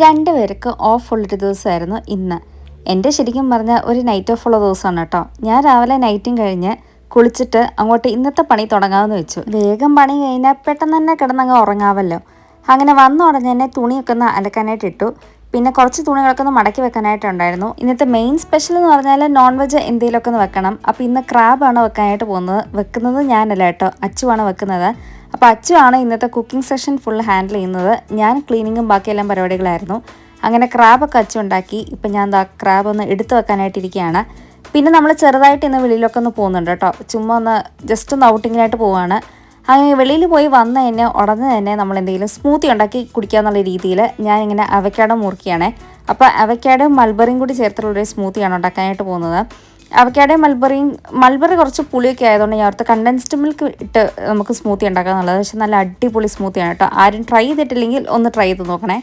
രണ്ടുപേർക്ക് ഓഫ് ഉള്ളൊരു ദിവസമായിരുന്നു ഇന്ന്. എൻ്റെ ശരിക്കും പറഞ്ഞാൽ ഒരു നൈറ്റ് ഓഫ് ഉള്ള ദിവസമാണ് കേട്ടോ. ഞാൻ രാവിലെ നൈറ്റും കഴിഞ്ഞ് കുളിച്ചിട്ട് അങ്ങോട്ട് ഇന്നത്തെ പണി തുടങ്ങാമെന്ന് വെച്ചു. വേഗം പണി കഴിഞ്ഞാൽ പെട്ടെന്ന് തന്നെ കിടന്നങ്ങ് ഉറങ്ങാമല്ലോ. അങ്ങനെ വന്ന ഉടനെ തന്നെ തുണിയൊക്കെ ഒന്ന് അലക്കാനായിട്ട് ഇട്ടു. പിന്നെ കുറച്ച് തുണികളൊക്കെ ഒന്ന് മടക്കി വെക്കാനായിട്ടുണ്ടായിരുന്നു. ഇന്നത്തെ മെയിൻ സ്പെഷ്യൽ എന്ന് പറഞ്ഞാൽ നോൺ വെജ് എന്തെങ്കിലുമൊക്കെ ഒന്ന് വെക്കണം. അപ്പോൾ ഇന്ന് ക്രാബാണ് വെക്കാനായിട്ട് പോകുന്നത്. വെക്കുന്നത് ഞാനല്ല കേട്ടോ, അച്ചുവാണ് വെക്കുന്നത്. അപ്പോൾ അച്ചുവാണ് ഇന്നത്തെ കുക്കിംഗ് സെഷൻ ഫുൾ ഹാൻഡിൽ ചെയ്യുന്നത്. ഞാൻ ക്ലീനിങ്ങും ബാക്കിയെല്ലാം പരിപാടികളായിരുന്നു. അങ്ങനെ ക്രാബൊക്കെ അച്ചു ഉണ്ടാക്കി. ഇപ്പം ഞാൻ എന്താ ക്രാബ് ഒന്ന് എടുത്ത് വെക്കാനായിട്ടിരിക്കുകയാണ്. പിന്നെ നമ്മൾ ചെറുതായിട്ട് ഇന്ന് വെളിയിലൊക്കെ ഒന്ന് പോകുന്നുണ്ട് കേട്ടോ. ചുമ്മാ ഒന്ന് ജസ്റ്റ് ഒന്ന് ഔട്ടിങ്ങിനായിട്ട് പോവുകയാണ്. അങ്ങനെ വെളിയിൽ പോയി വന്ന് തന്നെ ഉടനെ തന്നെ നമ്മൾ എന്തെങ്കിലും സ്മൂത്തി ഉണ്ടാക്കി കുടിക്കുക എന്നുള്ള രീതിയിൽ ഞാനിങ്ങനെ അവക്കാഡോ മുറിക്കുകയാണേ. അപ്പോൾ അവക്കാഡോ മൾബറിയും കൂടി ചേർത്തുള്ളൊരു സ്മൂത്തിയാണ് ഉണ്ടാക്കാനായിട്ട് പോകുന്നത്. അവക്കാഡോ മൾബറി കുറച്ച് പുളിയൊക്കെ ആയതുകൊണ്ട് ഞാൻ ഓർത്ത് കണ്ടൻസ്ഡ് മിൽക്ക് ഇട്ട് നമുക്ക് സ്മൂത്തി ഉണ്ടാക്കാമെന്നുള്ളത്. പക്ഷേ നല്ല അടിപൊളി സ്മൂത്തിയാണ് കേട്ടോ. ആരും ട്രൈ ചെയ്തിട്ടില്ലെങ്കിൽ ഒന്ന് ട്രൈ ചെയ്ത് നോക്കണേ.